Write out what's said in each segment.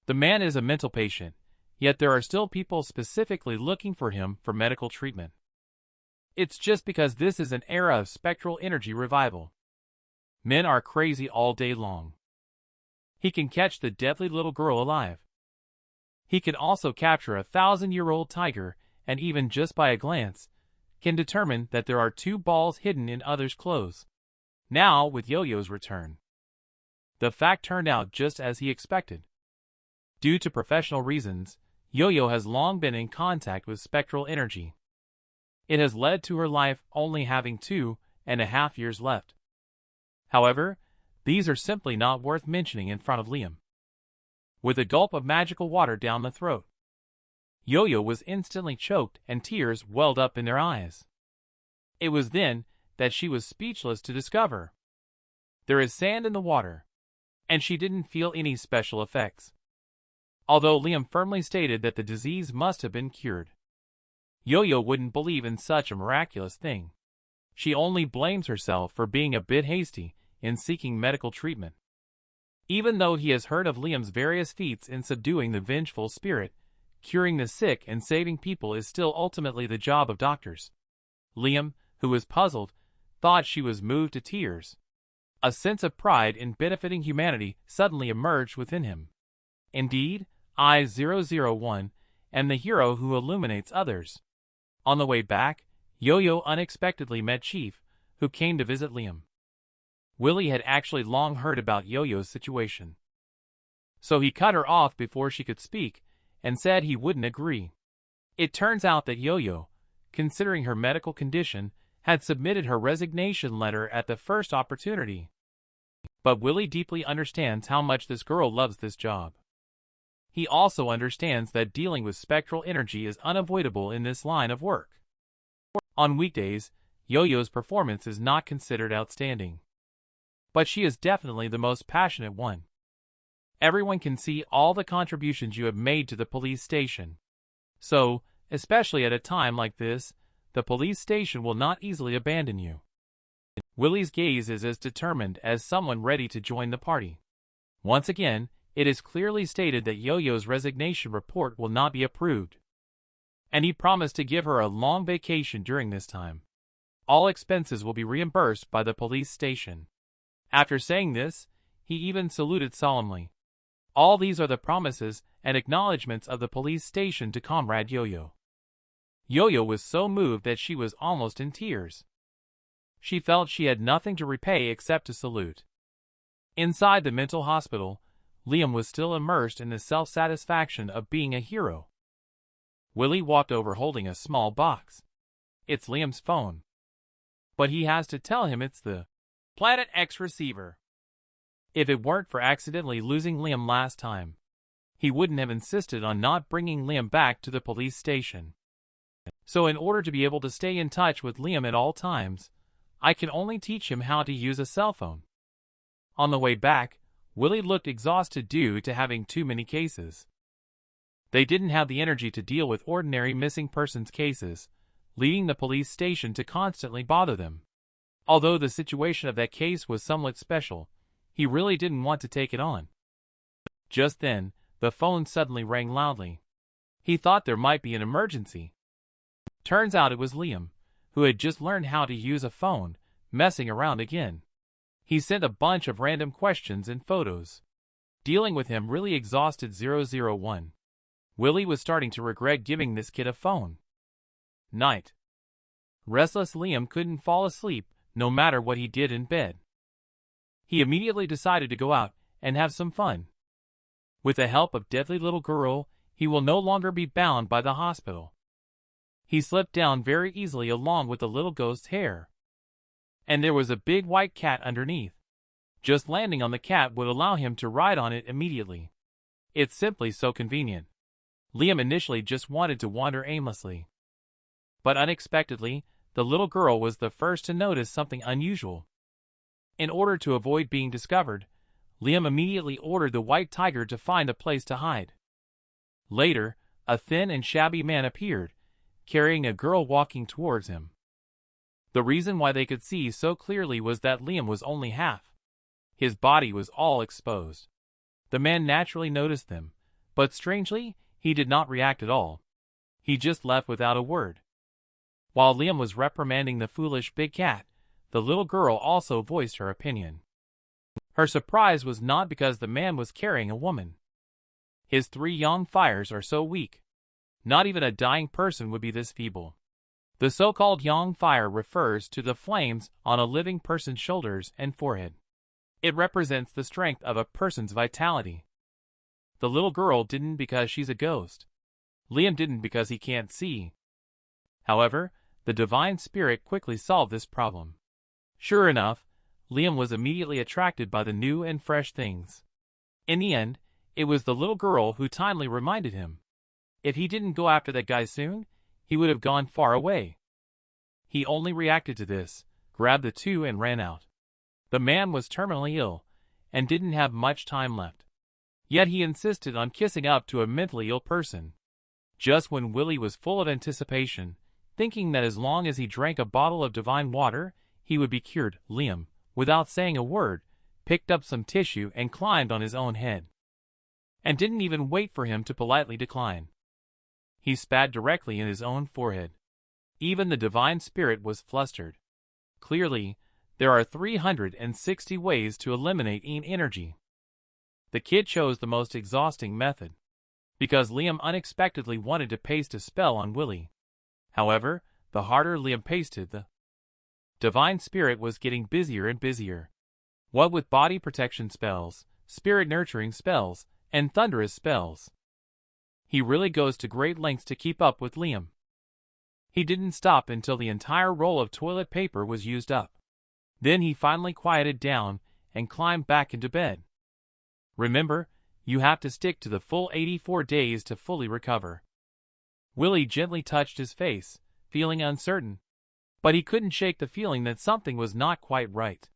The man is a mental patient, yet there are still people specifically looking for him for medical treatment. It's just because this is an era of spectral energy revival. Men are crazy all day long. He can catch the deadly little girl alive. He can also capture a 1,000-year-old tiger, and even just by a glance, can determine that there are 2 balls hidden in others' clothes. Now, with Yo-Yo's return, the fact turned out just as he expected. Due to professional reasons, Yo-Yo has long been in contact with spectral energy. It has led to her life only having 2.5 years left. However, these are simply not worth mentioning in front of Liam. With a gulp of magical water down the throat, Yo-Yo was instantly choked and tears welled up in their eyes. It was then that she was speechless to discover there is sand in the water, and she didn't feel any special effects. Although Liam firmly stated that the disease must have been cured, Yo-Yo wouldn't believe in such a miraculous thing. She only blames herself for being a bit hasty in seeking medical treatment. Even though he has heard of Liam's various feats in subduing the vengeful spirit, curing the sick and saving people is still ultimately the job of doctors. Liam, who was puzzled, thought she was moved to tears. A sense of pride in benefiting humanity suddenly emerged within him. Indeed, I-001 am the hero who illuminates others. On the way back, Yo-Yo unexpectedly met Chief, who came to visit Liam. Willie had actually long heard about Yo-Yo's situation, so he cut her off before she could speak and said he wouldn't agree. It turns out that Yo-Yo, considering her medical condition, had submitted her resignation letter at the first opportunity. But Willie deeply understands how much this girl loves this job. He also understands that dealing with spectral energy is unavoidable in this line of work. On weekdays, Yo-Yo's performance is not considered outstanding, but she is definitely the most passionate one. Everyone can see all the contributions you have made to the police station. So, especially at a time like this, the police station will not easily abandon you. Willie's gaze is as determined as someone ready to join the party. Once again, it is clearly stated that Yo-Yo's resignation report will not be approved, and he promised to give her a long vacation during this time. All expenses will be reimbursed by the police station. After saying this, he even saluted solemnly. All these are the promises and acknowledgments of the police station to Comrade Yo-Yo. Yo-Yo was so moved that she was almost in tears. She felt she had nothing to repay except to salute. Inside the mental hospital, Liam was still immersed in the self-satisfaction of being a hero. Willie walked over holding a small box. It's Liam's phone, but he has to tell him it's the Planet X receiver. If it weren't for accidentally losing Liam last time, he wouldn't have insisted on not bringing Liam back to the police station. So in order to be able to stay in touch with Liam at all times, I can only teach him how to use a cell phone. On the way back, Willie looked exhausted due to having too many cases. They didn't have the energy to deal with ordinary missing persons cases, leading the police station to constantly bother them. Although the situation of that case was somewhat special, he really didn't want to take it on. Just then, the phone suddenly rang loudly. He thought there might be an emergency. Turns out it was Liam, who had just learned how to use a phone, messing around again. He sent a bunch of random questions and photos. Dealing with him really exhausted 001. Willie was starting to regret giving this kid a phone. Night. Restless Liam couldn't fall asleep, no matter what he did in bed. He immediately decided to go out and have some fun. With the help of deadly little girl, he will no longer be bound by the hospital. He slipped down very easily along with the little ghost's hair. And there was a big white cat underneath. Just landing on the cat would allow him to ride on it immediately. It's simply so convenient. Liam initially just wanted to wander aimlessly. But unexpectedly, the little girl was the first to notice something unusual. In order to avoid being discovered, Liam immediately ordered the white tiger to find a place to hide. Later, a thin and shabby man appeared, carrying a girl walking towards him. The reason why they could see so clearly was that Liam was only half. His body was all exposed. The man naturally noticed them, But strangely, he did not react at all. He just left without a word. While Liam was reprimanding the foolish big cat, the little girl also voiced her opinion. Her surprise was not because the man was carrying a woman. His 3 young fires are so weak. Not even a dying person would be this feeble. The so-called yang fire refers to the flames on a living person's shoulders and forehead. It represents the strength of a person's vitality. The little girl didn't because she's a ghost. Liam didn't because he can't see. However, the divine spirit quickly solved this problem. Sure enough, Liam was immediately attracted by the new and fresh things. In the end, it was the little girl who timely reminded him. If he didn't go after that guy soon, he would have gone far away. He only reacted to this, grabbed the 2 and ran out. The man was terminally ill, and didn't have much time left. Yet he insisted on kissing up to a mentally ill person. Just when Willie was full of anticipation, thinking that as long as he drank a bottle of divine water, he would be cured, Liam, without saying a word, picked up some tissue and climbed on his own head. And didn't even wait for him to politely decline. He spat directly in his own forehead. Even the divine spirit was flustered. Clearly, there are 360 ways to eliminate yin energy. The kid chose the most exhausting method, because Liam unexpectedly wanted to paste a spell on Willie. However, the harder Liam pasted, the divine spirit was getting busier and busier. What with body protection spells, spirit nurturing spells, and thunderous spells. He really goes to great lengths to keep up with Liam. He didn't stop until the entire roll of toilet paper was used up. Then he finally quieted down and climbed back into bed. Remember, you have to stick to the full 84 days to fully recover. Willie gently touched his face, feeling uncertain. But he couldn't shake the feeling that something was not quite right.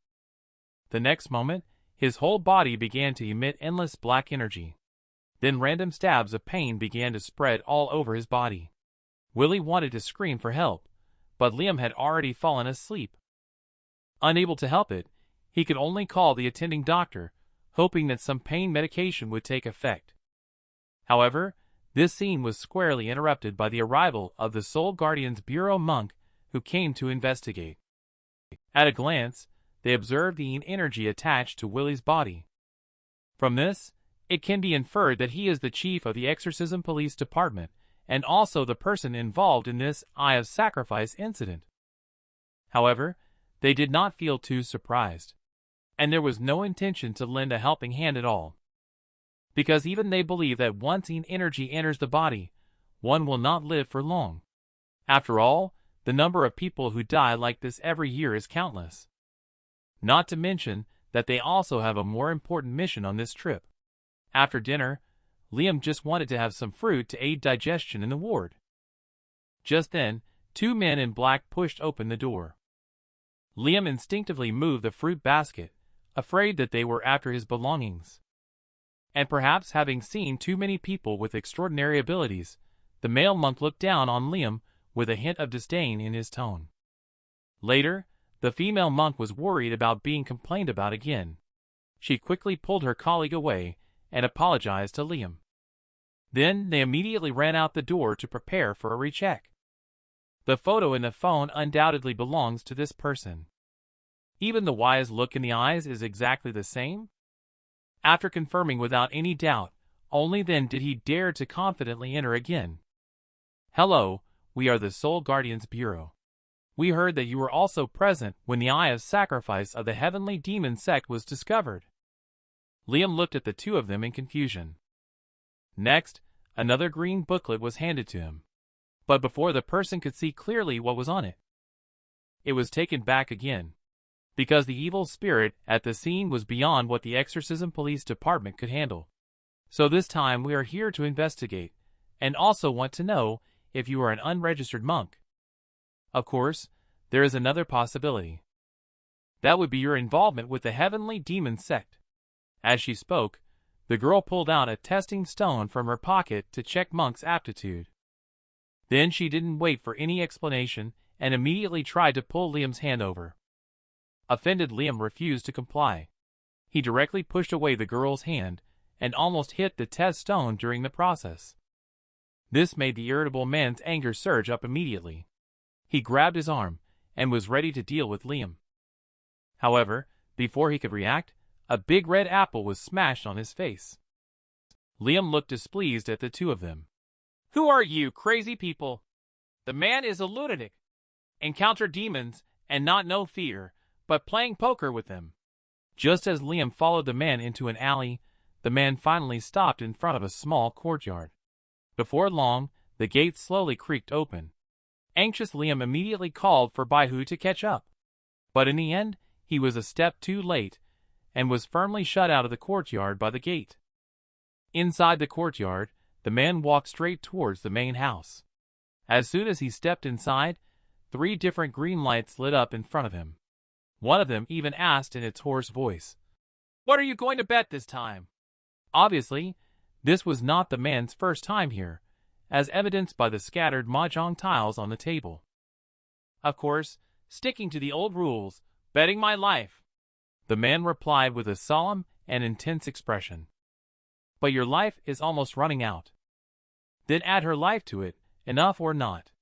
The next moment, his whole body began to emit endless black energy. Then random stabs of pain began to spread all over his body. Willie wanted to scream for help, but Liam had already fallen asleep. Unable to help it, he could only call the attending doctor, hoping that some pain medication would take effect. However, this scene was squarely interrupted by the arrival of the Soul Guardians Bureau monk who came to investigate. At a glance, they observed the yin energy attached to Willie's body. From this, it can be inferred that he is the chief of the Exorcism Police Department and also the person involved in this Eye of Sacrifice incident. However, they did not feel too surprised, and there was no intention to lend a helping hand at all. Because even they believe that once yin energy enters the body, one will not live for long. After all, the number of people who die like this every year is countless. Not to mention that they also have a more important mission on this trip. After dinner, Liam just wanted to have some fruit to aid digestion in the ward. Just then, 2 men in black pushed open the door. Liam instinctively moved the fruit basket, afraid that they were after his belongings. And perhaps having seen too many people with extraordinary abilities, the male monk looked down on Liam with a hint of disdain in his tone. Later, the female monk was worried about being complained about again. She quickly pulled her colleague away and apologized to Liam. Then they immediately ran out the door to prepare for a recheck. The photo in the phone undoubtedly belongs to this person. Even the wise look in the eyes is exactly the same. After confirming without any doubt, only then did he dare to confidently enter again. "Hello, we are the Soul Guardians Bureau. We heard that you were also present when the Eye of Sacrifice of the Heavenly Demon sect was discovered." Liam looked at the 2 of them in confusion. Next, another green booklet was handed to him. But before the person could see clearly what was on it, it was taken back again, because the evil spirit at the scene was beyond what the Exorcism Police Department could handle. "So this time we are here to investigate, and also want to know if you are an unregistered monk. Of course, there is another possibility. That would be your involvement with the Heavenly Demon sect." As she spoke, the girl pulled out a testing stone from her pocket to check Monk's aptitude. Then she didn't wait for any explanation and immediately tried to pull Liam's hand over. Offended, Liam refused to comply. He directly pushed away the girl's hand and almost hit the test stone during the process. This made the irritable man's anger surge up immediately. He grabbed his arm and was ready to deal with Liam. However, before he could react, a big red apple was smashed on his face. Liam looked displeased at the two of them. "Who are you, crazy people? The man is a lunatic. Encounter demons and not know fear, but playing poker with them." Just as Liam followed the man into an alley, the man finally stopped in front of a small courtyard. Before long, the gate slowly creaked open. Anxious Liam immediately called for Baihu to catch up. But in the end, he was a step too late, and was firmly shut out of the courtyard by the gate. Inside the courtyard, the man walked straight towards the main house. As soon as he stepped inside, 3 different green lights lit up in front of him. One of them even asked in its hoarse voice, "What are you going to bet this time?" Obviously, this was not the man's first time here, as evidenced by the scattered mahjong tiles on the table. "Of course, sticking to the old rules, betting my life," the man replied with a solemn and intense expression. "But your life is almost running out." "Then add her life to it, enough or not."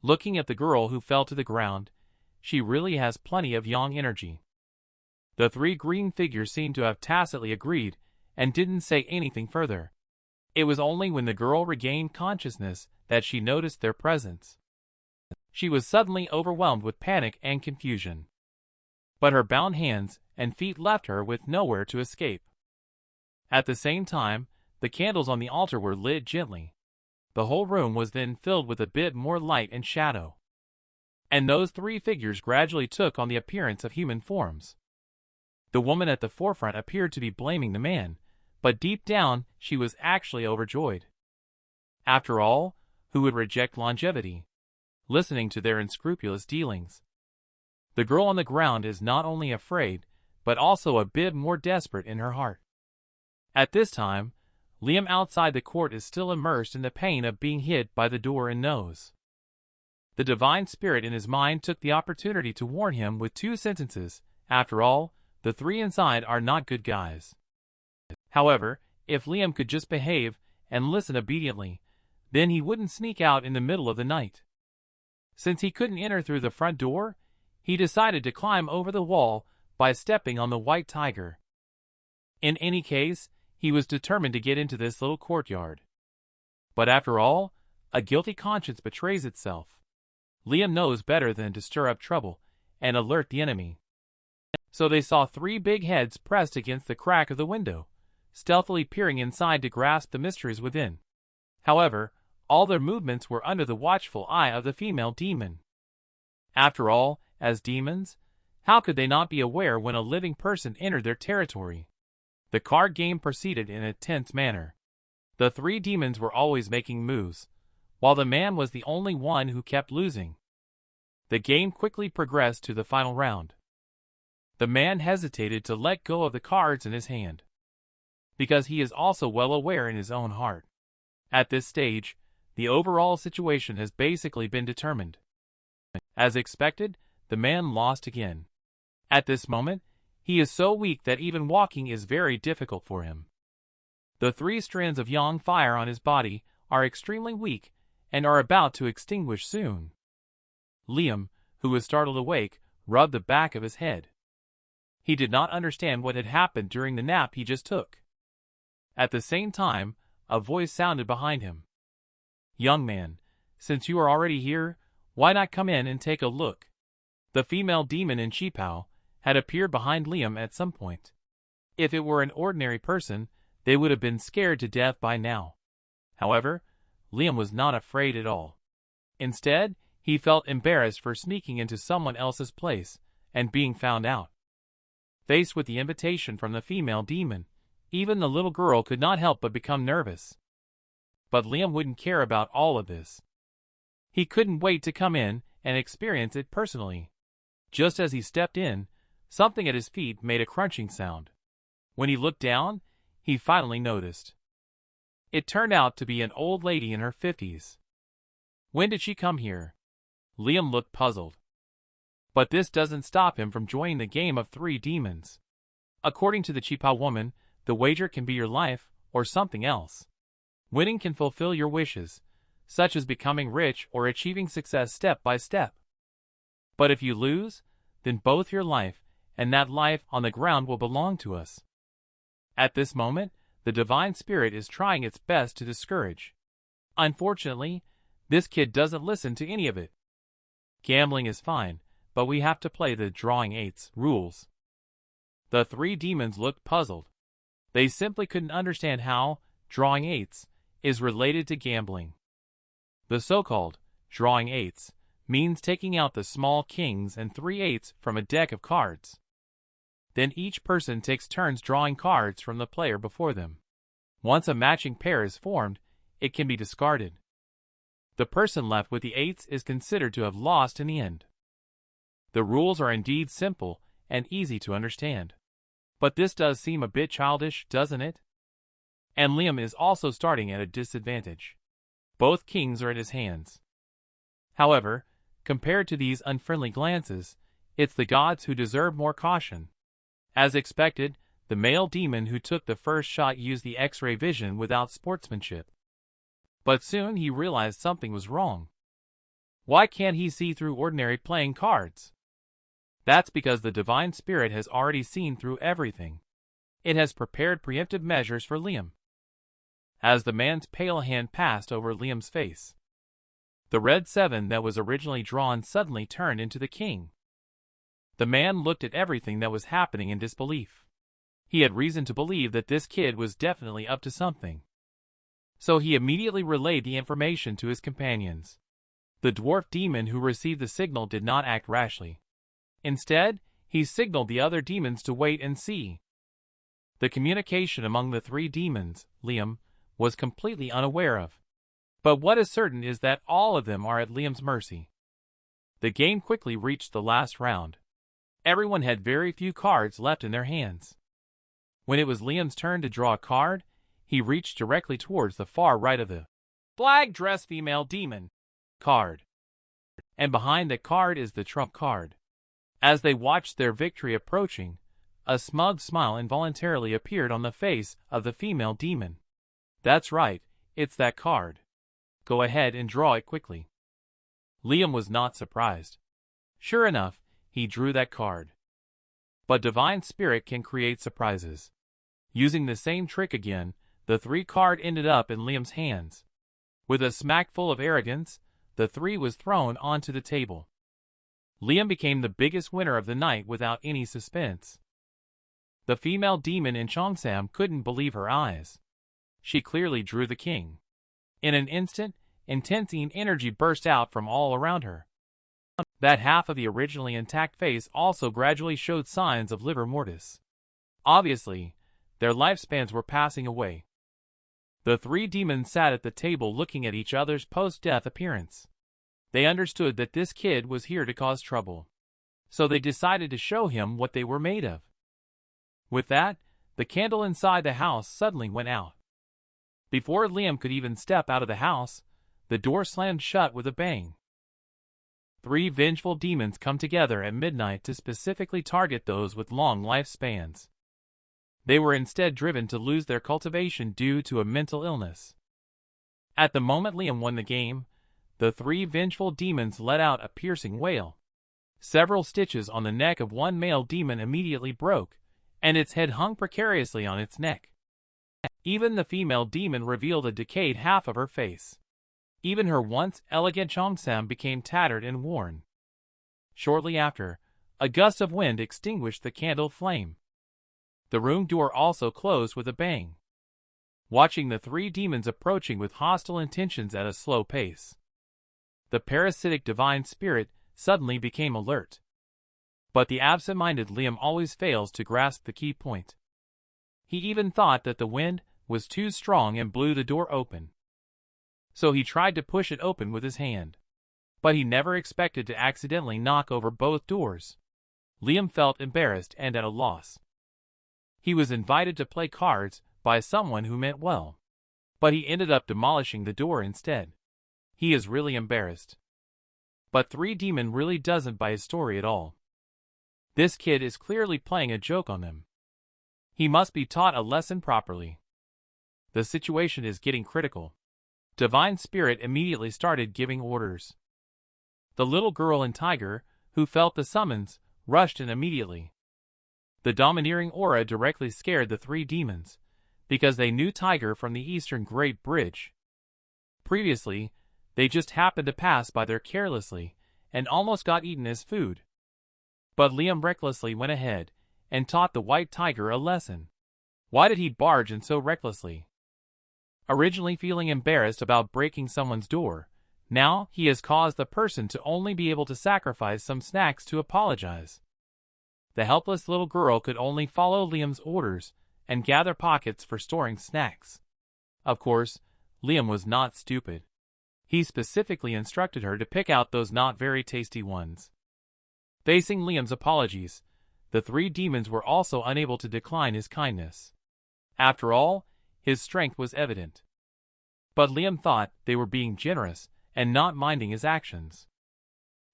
Looking at the girl who fell to the ground, she really has plenty of yang energy. The 3 green figures seemed to have tacitly agreed and didn't say anything further. It was only when the girl regained consciousness that she noticed their presence. She was suddenly overwhelmed with panic and confusion. But her bound hands and feet left her with nowhere to escape. At the same time, the candles on the altar were lit gently. The whole room was then filled with a bit more light and shadow. And those 3 figures gradually took on the appearance of human forms. The woman at the forefront appeared to be blaming the man, but deep down she was actually overjoyed. After all, who would reject longevity? Listening to their unscrupulous dealings. The girl on the ground is not only afraid, but also a bit more desperate in her heart. At this time, Liam outside the court is still immersed in the pain of being hit by the door and nose. The divine spirit in his mind took the opportunity to warn him with 2 sentences. After all, the 3 inside are not good guys. However, if Liam could just behave and listen obediently, then he wouldn't sneak out in the middle of the night. Since he couldn't enter through the front door, he decided to climb over the wall by stepping on the white tiger. In any case, he was determined to get into this little courtyard. But after all, a guilty conscience betrays itself. Liam knows better than to stir up trouble and alert the enemy. So they saw 3 big heads pressed against the crack of the window, stealthily peering inside to grasp the mysteries within. However, all their movements were under the watchful eye of the female demon. After all, as demons, how could they not be aware when a living person entered their territory? The card game proceeded in a tense manner. The 3 demons were always making moves, while the man was the only one who kept losing. The game quickly progressed to the final round. The man hesitated to let go of the cards in his hand, because he is also well aware in his own heart. At this stage, the overall situation has basically been determined. As expected, the man lost again. At this moment, he is so weak that even walking is very difficult for him. The 3 strands of yang fire on his body are extremely weak and are about to extinguish soon. Liam, who was startled awake, rubbed the back of his head. He did not understand what had happened during the nap he just took. At the same time, a voice sounded behind him. "Young man, since you are already here, why not come in and take a look?" The female demon in Qipao had appeared behind Liam at some point. If it were an ordinary person, they would have been scared to death by now. However, Liam was not afraid at all. Instead, he felt embarrassed for sneaking into someone else's place and being found out. Faced with the invitation from the female demon, even the little girl could not help but become nervous. But Liam wouldn't care about all of this. He couldn't wait to come in and experience it personally. Just as he stepped in, something at his feet made a crunching sound. When he looked down, he finally noticed. It turned out to be an old lady in her 50s. When did she come here? Liam looked puzzled. But this doesn't stop him from joining the game of 3 demons. According to the Qipao woman, the wager can be your life or something else. Winning can fulfill your wishes, such as becoming rich or achieving success step by step. But if you lose, then both your life and that life on the ground will belong to us. At this moment, the divine spirit is trying its best to discourage. Unfortunately, this kid doesn't listen to any of it. Gambling is fine, but we have to play the drawing eights rules. The three demons looked puzzled. They simply couldn't understand how drawing eights is related to gambling. The so-called drawing eights means taking out the small kings and 3/8 from a deck of cards. Then each person takes turns drawing cards from the player before them. Once a matching pair is formed, it can be discarded. The person left with the eights is considered to have lost in the end. The rules are indeed simple and easy to understand. But this does seem a bit childish, doesn't it? And Liam is also starting at a disadvantage. Both kings are in his hands. However, compared to these unfriendly glances, it's the gods who deserve more caution. As expected, the male demon who took the first shot used the X-ray vision without sportsmanship. But soon he realized something was wrong. Why can't he see through ordinary playing cards? That's because the divine spirit has already seen through everything. It has prepared preemptive measures for Liam. As the man's pale hand passed over Liam's face, the red 7 that was originally drawn suddenly turned into the king. The man looked at everything that was happening in disbelief. He had reason to believe that this kid was definitely up to something. So he immediately relayed the information to his companions. The dwarf demon who received the signal did not act rashly. Instead, he signaled the other demons to wait and see. The communication among the three demons, Liam was completely unaware of. But what is certain is that all of them are at Liam's mercy. The game quickly reached the last round. Everyone had very few cards left in their hands. When it was Liam's turn to draw a card, he reached directly towards the far right of the flag dress female demon card. And behind the card is the trump card. As they watched their victory approaching, a smug smile involuntarily appeared on the face of the female demon. That's right, it's that card. Go ahead and draw it quickly. Liam was not surprised. Sure enough, he drew that card. But divine spirit can create surprises. Using the same trick again, the 3 card ended up in Liam's hands. With a smackful of arrogance, the 3 was thrown onto the table. Liam became the biggest winner of the night without any suspense. The female demon in Cheongsam couldn't believe her eyes. She clearly drew the king. In an instant, intense energy burst out from all around her. That half of the originally intact face also gradually showed signs of livor mortis. Obviously, their lifespans were passing away. The 3 demons sat at the table looking at each other's post-death appearance. They understood that this kid was here to cause trouble. So they decided to show him what they were made of. With that, the candle inside the house suddenly went out. Before Liam could even step out of the house, the door slammed shut with a bang. 3 vengeful demons come together at midnight to specifically target those with long lifespans. They were instead driven to lose their cultivation due to a mental illness. At the moment Liam won the game, the 3 vengeful demons let out a piercing wail. Several stitches on the neck of one male demon immediately broke, and its head hung precariously on its neck. Even the female demon revealed a decayed half of her face. Even her once elegant Cheongsam became tattered and worn. Shortly after, a gust of wind extinguished the candle flame. The room door also closed with a bang. Watching the 3 demons approaching with hostile intentions at a slow pace, the parasitic divine spirit suddenly became alert. But the absent-minded Liam always fails to grasp the key point. He even thought that the wind was too strong and blew the door open. So he tried to push it open with his hand. But he never expected to accidentally knock over both doors. Liam felt embarrassed and at a loss. He was invited to play cards by someone who meant well. But he ended up demolishing the door instead. He is really embarrassed. But 3 Demon really doesn't buy his story at all. This kid is clearly playing a joke on them. He must be taught a lesson properly. The situation is getting critical. Divine Spirit immediately started giving orders. The little girl and tiger, who felt the summons, rushed in immediately. The domineering aura directly scared the three demons, because they knew Tiger from the Eastern Great Bridge. Previously, they just happened to pass by there carelessly, and almost got eaten as food. But Liam recklessly went ahead, and taught the white tiger a lesson. Why did he barge in so recklessly? Originally feeling embarrassed about breaking someone's door, now he has caused the person to only be able to sacrifice some snacks to apologize. The helpless little girl could only follow Liam's orders and gather pockets for storing snacks. Of course, Liam was not stupid. He specifically instructed her to pick out those not very tasty ones. Facing Liam's apologies, the three demons were also unable to decline his kindness. After all, his strength was evident. But Liam thought they were being generous and not minding his actions.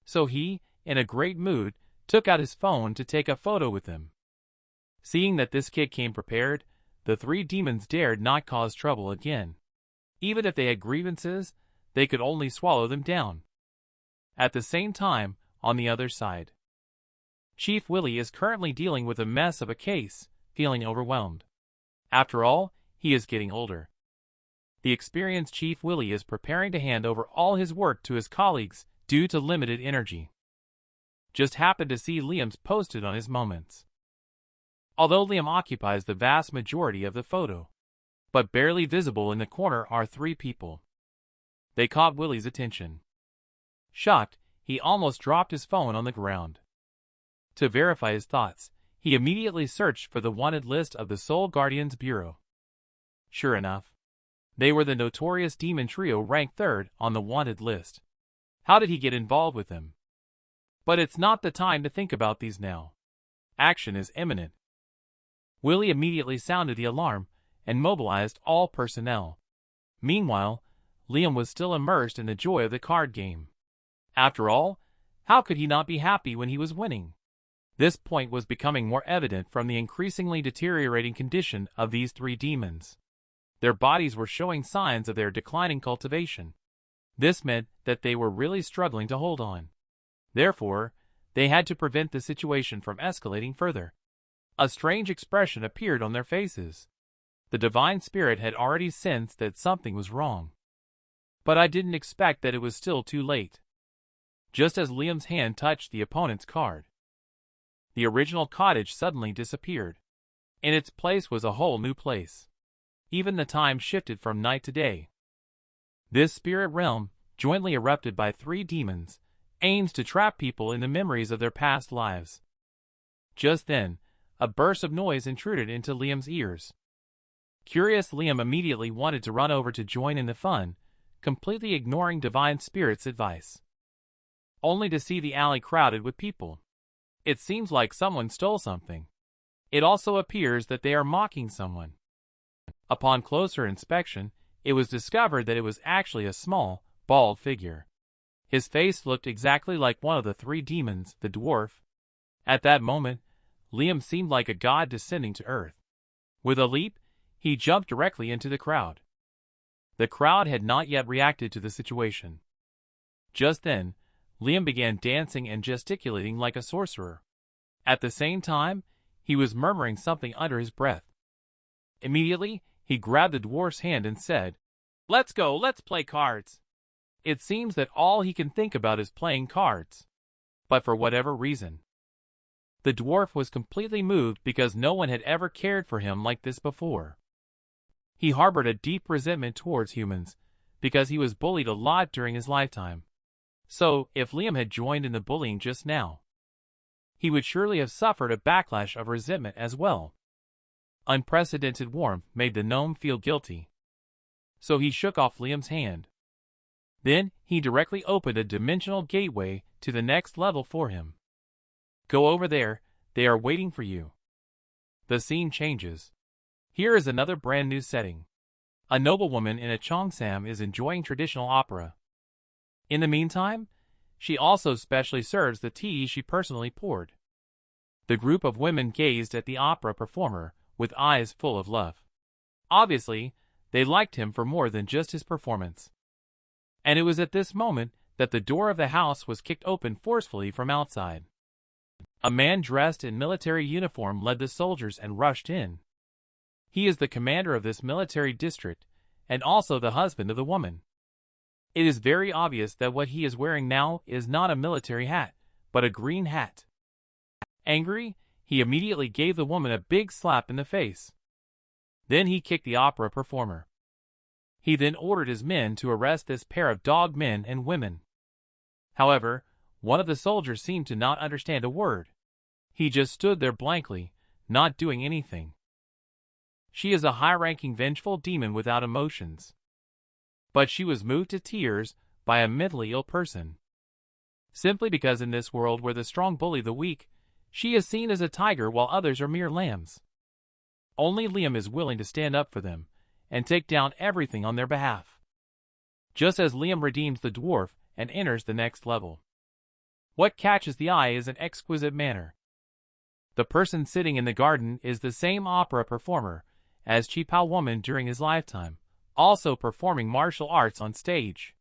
So he, in a great mood, took out his phone to take a photo with them. Seeing that this kid came prepared, the three demons dared not cause trouble again. Even if they had grievances, they could only swallow them down. At the same time, on the other side, Chief Willie is currently dealing with a mess of a case, feeling overwhelmed. After all, he is getting older. The experienced Chief Willie is preparing to hand over all his work to his colleagues due to limited energy. Just happened to see Liam's posted on his moments. Although Liam occupies the vast majority of the photo, but barely visible in the corner are three people. They caught Willie's attention. Shocked, he almost dropped his phone on the ground. To verify his thoughts, he immediately searched for the wanted list of the Soul Guardians Bureau. Sure enough, they were the notorious demon trio ranked third on the wanted list. How did he get involved with them? But it's not the time to think about these now. Action is imminent. Willie immediately sounded the alarm and mobilized all personnel. Meanwhile, Liam was still immersed in the joy of the card game. After all, how could he not be happy when he was winning? This point was becoming more evident from the increasingly deteriorating condition of these three demons. Their bodies were showing signs of their declining cultivation. This meant that they were really struggling to hold on. Therefore, they had to prevent the situation from escalating further. A strange expression appeared on their faces. The Divine Spirit had already sensed that something was wrong. But I didn't expect that it was still too late. Just as Liam's hand touched the opponent's card, the original cottage suddenly disappeared. In its place was a whole new place. Even the time shifted from night to day. This spirit realm, jointly erupted by three demons, aims to trap people in the memories of their past lives. Just then, a burst of noise intruded into Liam's ears. Curious Liam immediately wanted to run over to join in the fun, completely ignoring Divine Spirit's advice. Only to see the alley crowded with people. It seems like someone stole something. It also appears that they are mocking someone. Upon closer inspection, it was discovered that it was actually a small, bald figure. His face looked exactly like one of the three demons, the dwarf. At that moment, Liam seemed like a god descending to earth. With a leap, he jumped directly into the crowd. The crowd had not yet reacted to the situation. Just then, Liam began dancing and gesticulating like a sorcerer. At the same time, he was murmuring something under his breath. Immediately, he grabbed the dwarf's hand and said, "Let's go, let's play cards." It seems that all he can think about is playing cards. But for whatever reason, the dwarf was completely moved because no one had ever cared for him like this before. He harbored a deep resentment towards humans because he was bullied a lot during his lifetime. So, if Liam had joined in the bullying just now, he would surely have suffered a backlash of resentment as well. Unprecedented warmth made the gnome feel guilty. So he shook off Liam's hand. Then, he directly opened a dimensional gateway to the next level for him. "Go over there, they are waiting for you." The scene changes. Here is another brand new setting. A noblewoman in a cheongsam is enjoying traditional opera. In the meantime, she also specially serves the tea she personally poured. The group of women gazed at the opera performer with eyes full of love. Obviously, they liked him for more than just his performance. And it was at this moment that the door of the house was kicked open forcefully from outside. A man dressed in military uniform led the soldiers and rushed in. He is the commander of this military district, and also the husband of the woman. It is very obvious that what he is wearing now is not a military hat, but a green hat. Angry, he immediately gave the woman a big slap in the face. Then he kicked the opera performer. He then ordered his men to arrest this pair of dog men and women. However, one of the soldiers seemed to not understand a word. He just stood there blankly, not doing anything. She is a high-ranking vengeful demon without emotions. But she was moved to tears by a mentally ill person. Simply because in this world where the strong bully the weak, she is seen as a tiger while others are mere lambs. Only Liam is willing to stand up for them and take down everything on their behalf. Just as Liam redeems the dwarf and enters the next level. What catches the eye is an exquisite manner. The person sitting in the garden is the same opera performer as Chi Pao Woman during his lifetime, also performing martial arts on stage.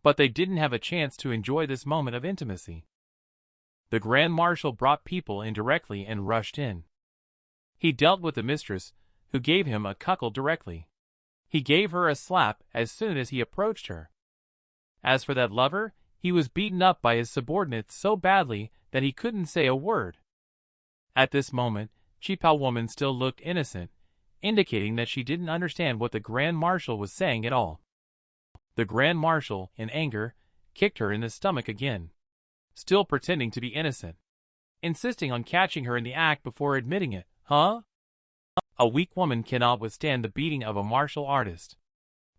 But they didn't have a chance to enjoy this moment of intimacy. The Grand Marshal brought people in directly and rushed in. He dealt with the mistress, who gave him a cuckold directly. He gave her a slap as soon as he approached her. As for that lover, he was beaten up by his subordinates so badly that he couldn't say a word. At this moment, Chi Pao Woman still looked innocent, indicating that she didn't understand what the Grand Marshal was saying at all. The Grand Marshal, in anger, kicked her in the stomach again, still pretending to be innocent, insisting on catching her in the act before admitting it. Huh? A weak woman cannot withstand the beating of a martial artist.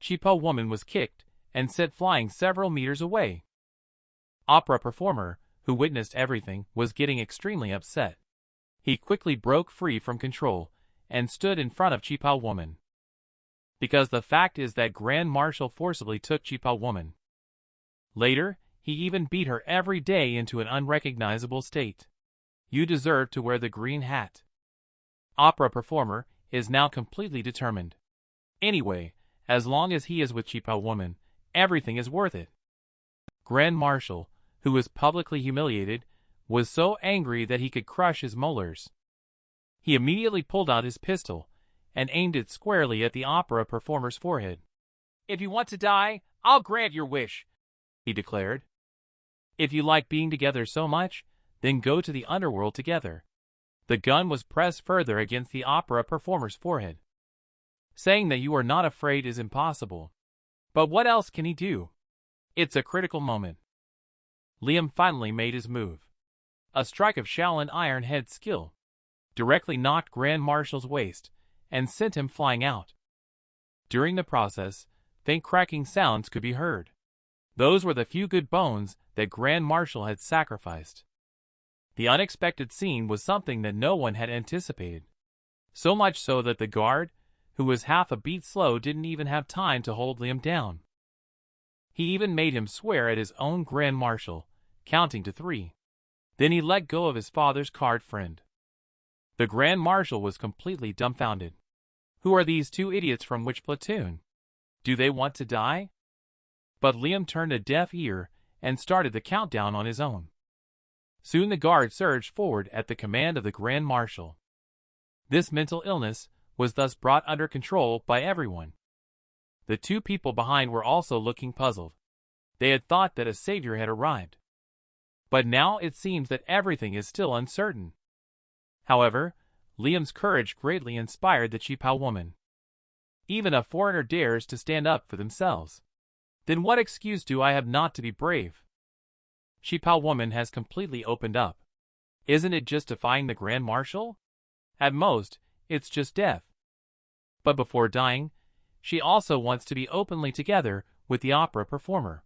Chi Pao Woman was kicked and sent flying several meters away. Opera performer, who witnessed everything, was getting extremely upset. He quickly broke free from control and stood in front of Chi Pao Woman. Because the fact is that Grand Marshal forcibly took Chi Pao Woman. Later, he even beat her every day into an unrecognizable state. You deserve to wear the green hat. Opera performer is now completely determined. Anyway, as long as he is with Chi Pao Woman, everything is worth it. Grand Marshal, who was publicly humiliated, was so angry that he could crush his molars. He immediately pulled out his pistol and aimed it squarely at the opera performer's forehead. "If you want to die, I'll grant your wish," he declared. "If you like being together so much, then go to the underworld together." The gun was pressed further against the opera performer's forehead. Saying that you are not afraid is impossible. But what else can he do? It's a critical moment. Liam finally made his move. A strike of Shaolin Iron Head skill directly knocked Grand Marshal's waist and sent him flying out. During the process, faint cracking sounds could be heard. Those were the few good bones that Grand Marshal had sacrificed. The unexpected scene was something that no one had anticipated. So much so that the guard, who was half a beat slow, didn't even have time to hold Liam down. He even made him swear at his own Grand Marshal, counting to 3. Then he let go of his father's card friend. The Grand Marshal was completely dumbfounded. Who are these two idiots from which platoon? Do they want to die? But Liam turned a deaf ear and started the countdown on his own. Soon the guard surged forward at the command of the Grand Marshal. This mental illness was thus brought under control by everyone. The two people behind were also looking puzzled. They had thought that a savior had arrived. But now it seems that everything is still uncertain. However, Liam's courage greatly inspired the Chi Pao Woman. Even a foreigner dares to stand up for themselves. Then what excuse do I have not to be brave? Chi Pao Woman has completely opened up. Isn't it just defying the Grand Marshal? At most, it's just death. But before dying, she also wants to be openly together with the opera performer.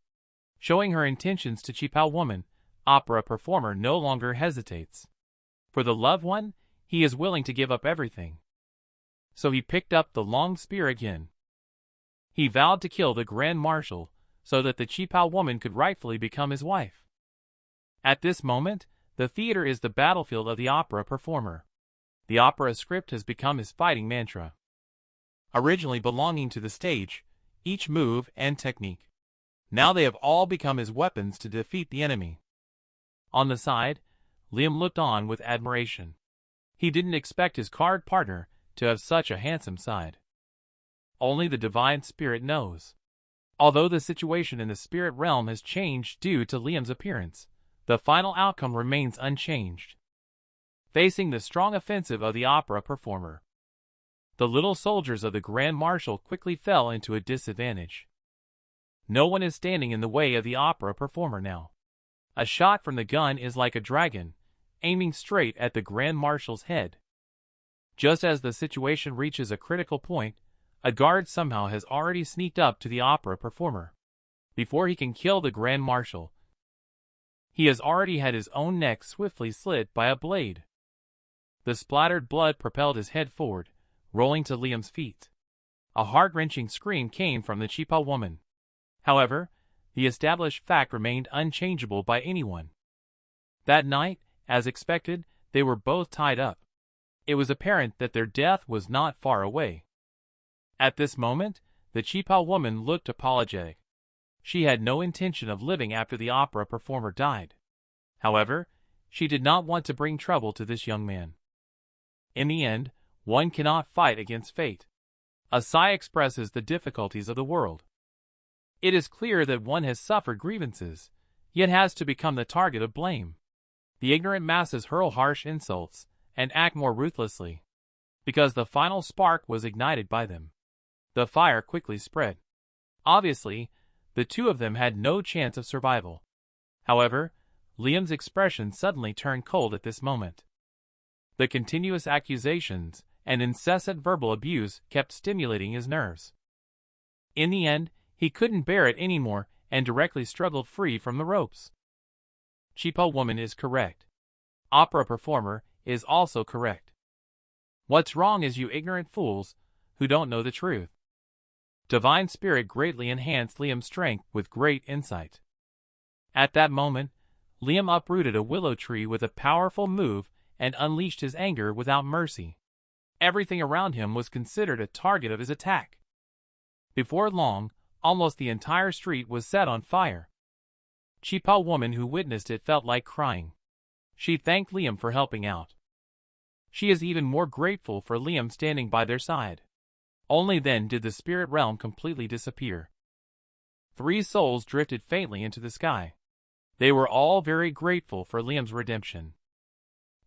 Showing her intentions to Chi Pao Woman, opera performer no longer hesitates. For the loved one, he is willing to give up everything. So he picked up the long spear again. He vowed to kill the Grand Marshal so that the Chi Pao Woman could rightfully become his wife. At this moment, the theater is the battlefield of the opera performer. The opera script has become his fighting mantra. originally belonging to the stage, each move and technique. Now they have all become his weapons to defeat the enemy. On the side, Liam looked on with admiration. He didn't expect his card partner to have such a handsome side. Only the divine spirit knows. Although the situation in the spirit realm has changed due to Liam's appearance, the final outcome remains unchanged. Facing the strong offensive of the opera performer, the little soldiers of the Grand Marshal quickly fell into a disadvantage. No one is standing in the way of the opera performer now. A shot from the gun is like a dragon, aiming straight at the Grand Marshal's head. Just as the situation reaches a critical point, a guard somehow has already sneaked up to the opera performer. Before he can kill the Grand Marshal, he has already had his own neck swiftly slit by a blade. The splattered blood propelled his head forward, rolling to Liam's feet. A heart-wrenching scream came from the Chipa woman. However, the established fact remained unchangeable by anyone. That night, as expected, they were both tied up. It was apparent that their death was not far away. At this moment, the Chipa woman looked apologetic. She had no intention of living after the opera performer died. However, she did not want to bring trouble to this young man. In the end, one cannot fight against fate. A sigh expresses the difficulties of the world. It is clear that one has suffered grievances, yet has to become the target of blame. The ignorant masses hurl harsh insults and act more ruthlessly, because the final spark was ignited by them. The fire quickly spread. Obviously, the two of them had no chance of survival. However, Liam's expression suddenly turned cold at this moment. The continuous accusations and incessant verbal abuse kept stimulating his nerves. In the end, he couldn't bear it anymore and directly struggled free from the ropes. Chipa woman is correct. Opera performer is also correct. What's wrong is you ignorant fools who don't know the truth. Divine Spirit greatly enhanced Liam's strength with great insight. At that moment, Liam uprooted a willow tree with a powerful move and unleashed his anger without mercy. Everything around him was considered a target of his attack. Before long, almost the entire street was set on fire. Chipa woman who witnessed it felt like crying. She thanked Liam for helping out. She is even more grateful for Liam standing by their side. Only then did the spirit realm completely disappear. 3 souls drifted faintly into the sky. They were all very grateful for Liam's redemption.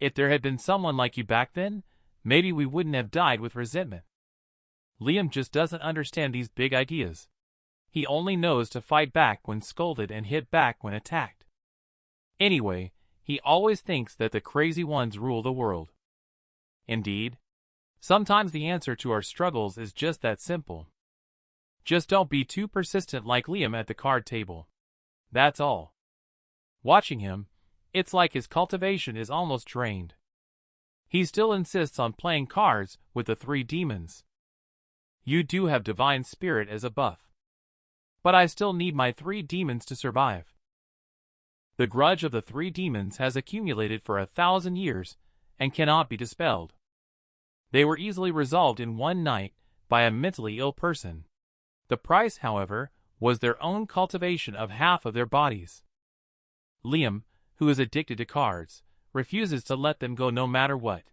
If there had been someone like you back then, maybe we wouldn't have died with resentment. Liam just doesn't understand these big ideas. He only knows to fight back when scolded and hit back when attacked. Anyway, he always thinks that the crazy ones rule the world. Indeed, sometimes the answer to our struggles is just that simple. Just don't be too persistent like Liam at the card table. That's all. Watching him, it's like his cultivation is almost drained. He still insists on playing cards with the 3 demons. You do have divine spirit as a buff. But I still need my 3 demons to survive. The grudge of the 3 demons has accumulated for 1,000 years and cannot be dispelled. They were easily resolved in one night by a mentally ill person. The price, however, was their own cultivation of half of their bodies. Liam, who is addicted to cards, refuses to let them go no matter what.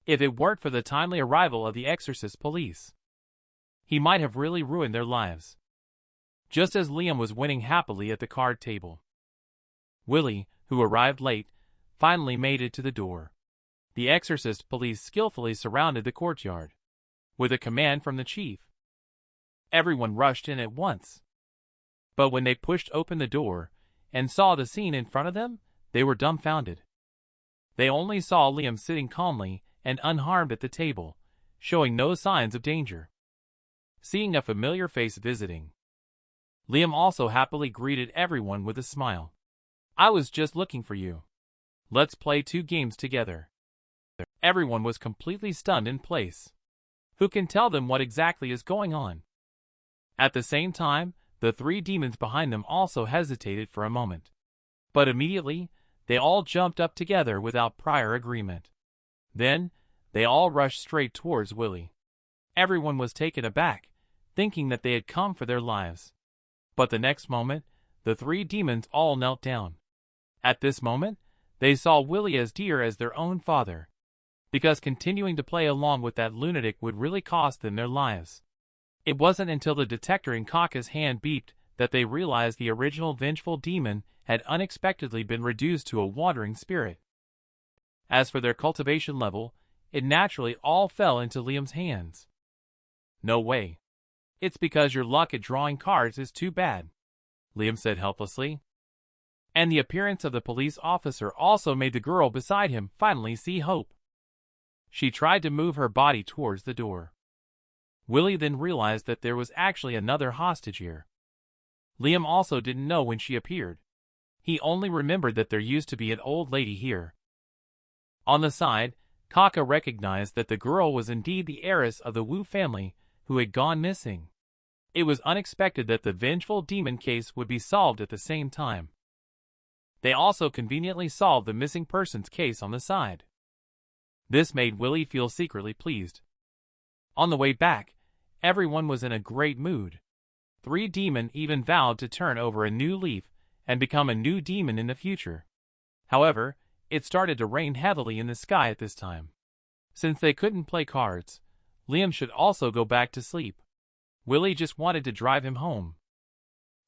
If it weren't for the timely arrival of the exorcist police, he might have really ruined their lives. Just as Liam was winning happily at the card table, Willie, who arrived late, finally made it to the door. The exorcist police skillfully surrounded the courtyard. With a command from the chief, everyone rushed in at once. But when they pushed open the door and saw the scene in front of them, they were dumbfounded. They only saw Liam sitting calmly and unharmed at the table, showing no signs of danger. Seeing a familiar face visiting, Liam also happily greeted everyone with a smile. I was just looking for you. Let's play 2 games together. Everyone was completely stunned in place. Who can tell them what exactly is going on? At the same time, the 3 demons behind them also hesitated for a moment. But immediately, they all jumped up together without prior agreement. Then, they all rushed straight towards Willie. Everyone was taken aback, thinking that they had come for their lives. But the next moment, the three demons all knelt down. At this moment, they saw Willie as dear as their own father, because continuing to play along with that lunatic would really cost them their lives. It wasn't until the detector in Kaka's hand beeped that they realized the original vengeful demon had unexpectedly been reduced to a wandering spirit. As for their cultivation level, it naturally all fell into Liam's hands. No way. It's because your luck at drawing cards is too bad, Liam said helplessly. And the appearance of the police officer also made the girl beside him finally see hope. She tried to move her body towards the door. Willie then realized that there was actually another hostage here. Liam also didn't know when she appeared. He only remembered that there used to be an old lady here. On the side, Kaka recognized that the girl was indeed the heiress of the Wu family who had gone missing. It was unexpected that the vengeful demon case would be solved at the same time. They also conveniently solved the missing persons case on the side. This made Willie feel secretly pleased. On the way back, everyone was in a great mood. Three demon even vowed to turn over a new leaf and become a new demon in the future. However, it started to rain heavily in the sky at this time. Since they couldn't play cards, Liam should also go back to sleep. Willie just wanted to drive him home.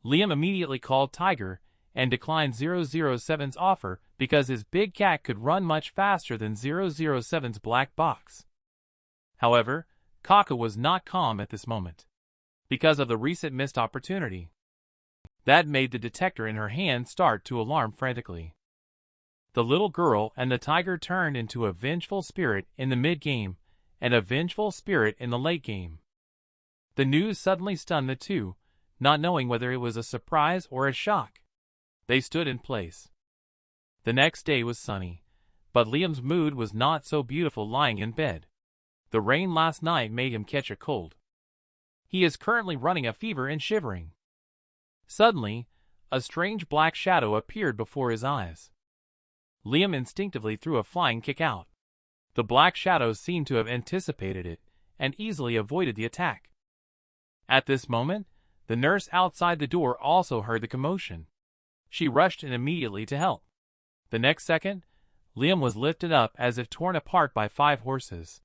Liam immediately called Tiger and declined 007's offer because his big cat could run much faster than 007's black box. However, Kaka was not calm at this moment, because of the recent missed opportunity. That made the detector in her hand start to alarm frantically. The little girl and the tiger turned into a vengeful spirit in the mid-game and a vengeful spirit in the late game. The news suddenly stunned the two, not knowing whether it was a surprise or a shock. They stood in place. The next day was sunny, but Liam's mood was not so beautiful lying in bed. The rain last night made him catch a cold. He is currently running a fever and shivering. Suddenly, a strange black shadow appeared before his eyes. Liam instinctively threw a flying kick out. The black shadow seemed to have anticipated it and easily avoided the attack. At this moment, the nurse outside the door also heard the commotion. She rushed in immediately to help. The next second, Liam was lifted up as if torn apart by 5 horses.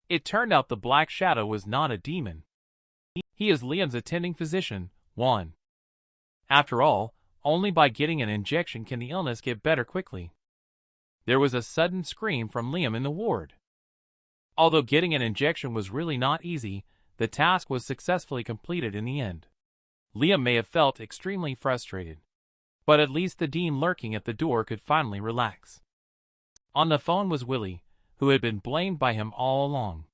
It turned out the black shadow was not a demon. He is Liam's attending physician, Juan. After all, only by getting an injection can the illness get better quickly. There was a sudden scream from Liam in the ward. Although getting an injection was really not easy, the task was successfully completed in the end. Liam may have felt extremely frustrated, but at least the dean lurking at the door could finally relax. On the phone was Willie, who had been blamed by him all along.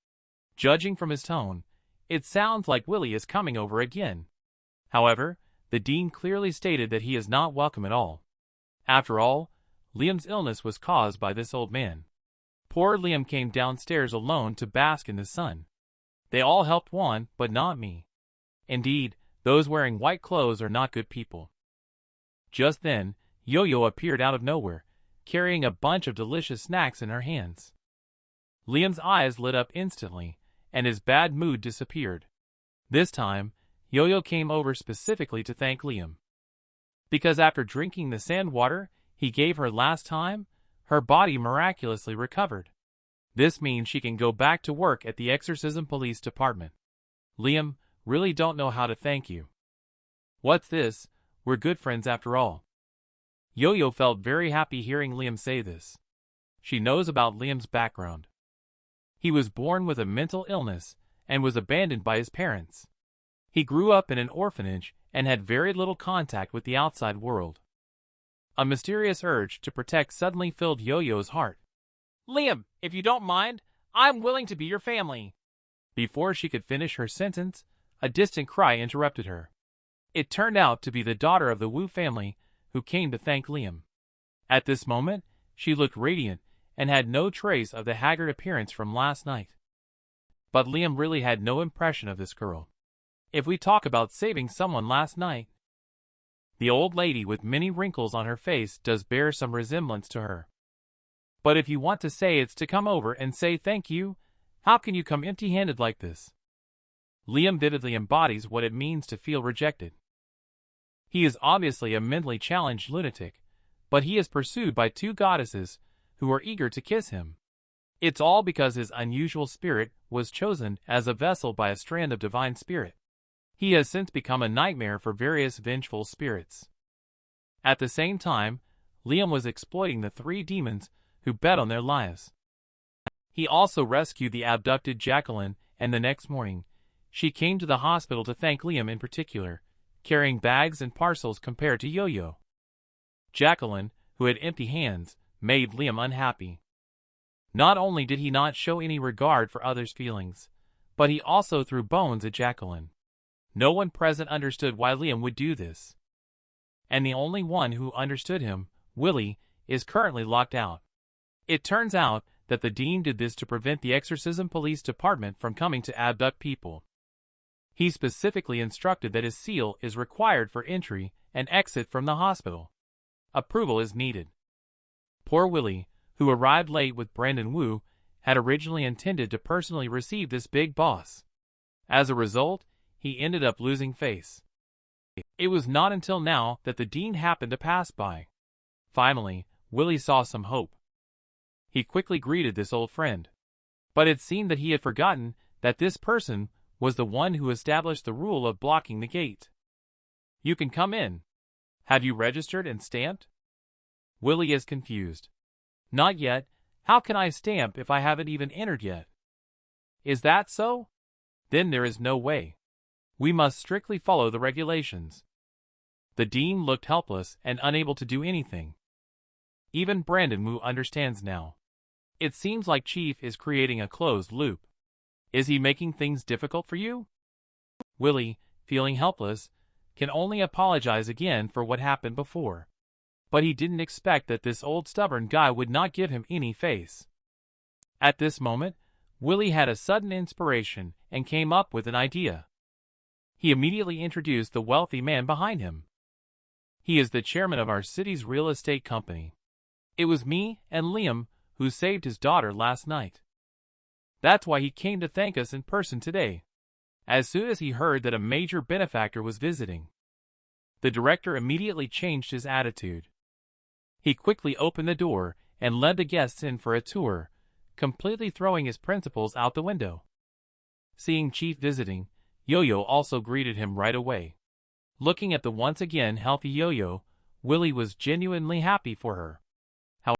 Judging from his tone, it sounds like Willie is coming over again. However, the dean clearly stated that he is not welcome at all. After all, Liam's illness was caused by this old man. Poor Liam came downstairs alone to bask in the sun. They all helped Juan, but not me. Indeed, those wearing white clothes are not good people. Just then, Yo-Yo appeared out of nowhere, carrying a bunch of delicious snacks in her hands. Liam's eyes lit up instantly, and his bad mood disappeared. This time, Yo-Yo came over specifically to thank Liam. Because after drinking the sand water he gave her last time, her body miraculously recovered. This means she can go back to work at the exorcism police department. Liam, really don't know how to thank you. What's this? We're good friends after all. Yo-Yo felt very happy hearing Liam say this. She knows about Liam's background. He was born with a mental illness and was abandoned by his parents. He grew up in an orphanage and had very little contact with the outside world. A mysterious urge to protect suddenly filled Yo-Yo's heart. Liam, if you don't mind, I'm willing to be your family. Before she could finish her sentence, a distant cry interrupted her. It turned out to be the daughter of the Wu family who came to thank Liam. At this moment, she looked radiant and had no trace of the haggard appearance from last night. But Liam really had no impression of this girl. If we talk about saving someone last night, the old lady with many wrinkles on her face does bear some resemblance to her. But if you want to say it's to come over and say thank you, how can you come empty-handed like this? Liam vividly embodies what it means to feel rejected. He is obviously a mentally challenged lunatic, but he is pursued by two goddesses who are eager to kiss him. It's all because his unusual spirit was chosen as a vessel by a strand of divine spirit. He has since become a nightmare for various vengeful spirits. At the same time, Liam was exploiting the three demons who bet on their lives. He also rescued the abducted Jacqueline, and the next morning, she came to the hospital to thank Liam in particular, carrying bags and parcels compared to Yo-Yo. Jacqueline, who had empty hands, made Liam unhappy. Not only did he not show any regard for others' feelings, but he also threw bones at Jacqueline. No one present understood why Liam would do this. And the only one who understood him, Willie, is currently locked out. It turns out that the dean did this to prevent the exorcism police department from coming to abduct people. He specifically instructed that his seal is required for entry and exit from the hospital. Approval is needed. Poor Willie, who arrived late with Brandon Wu, had originally intended to personally receive this big boss. As a result, he ended up losing face. It was not until now that the dean happened to pass by. Finally, Willie saw some hope. He quickly greeted this old friend. But it seemed that he had forgotten that this person was the one who established the rule of blocking the gate. "You can come in. Have you registered and stamped?" Willie is confused. "Not yet. How can I stamp if I haven't even entered yet?" "Is that so? Then there is no way. We must strictly follow the regulations." The dean looked helpless and unable to do anything. Even Brandon Wu understands now. It seems like Chief is creating a closed loop. Is he making things difficult for you? Willie, feeling helpless, can only apologize again for what happened before. But he didn't expect that this old stubborn guy would not give him any face. At this moment, Willie had a sudden inspiration and came up with an idea. He immediately introduced the wealthy man behind him. "He is the chairman of our city's real estate company. It was me and Liam who saved his daughter last night. That's why he came to thank us in person today." As soon as he heard that a major benefactor was visiting, the director immediately changed his attitude. He quickly opened the door and led the guests in for a tour, completely throwing his principles out the window. Seeing Chief visiting, Yo-Yo also greeted him right away. Looking at the once again healthy Yo-Yo, Willie was genuinely happy for her.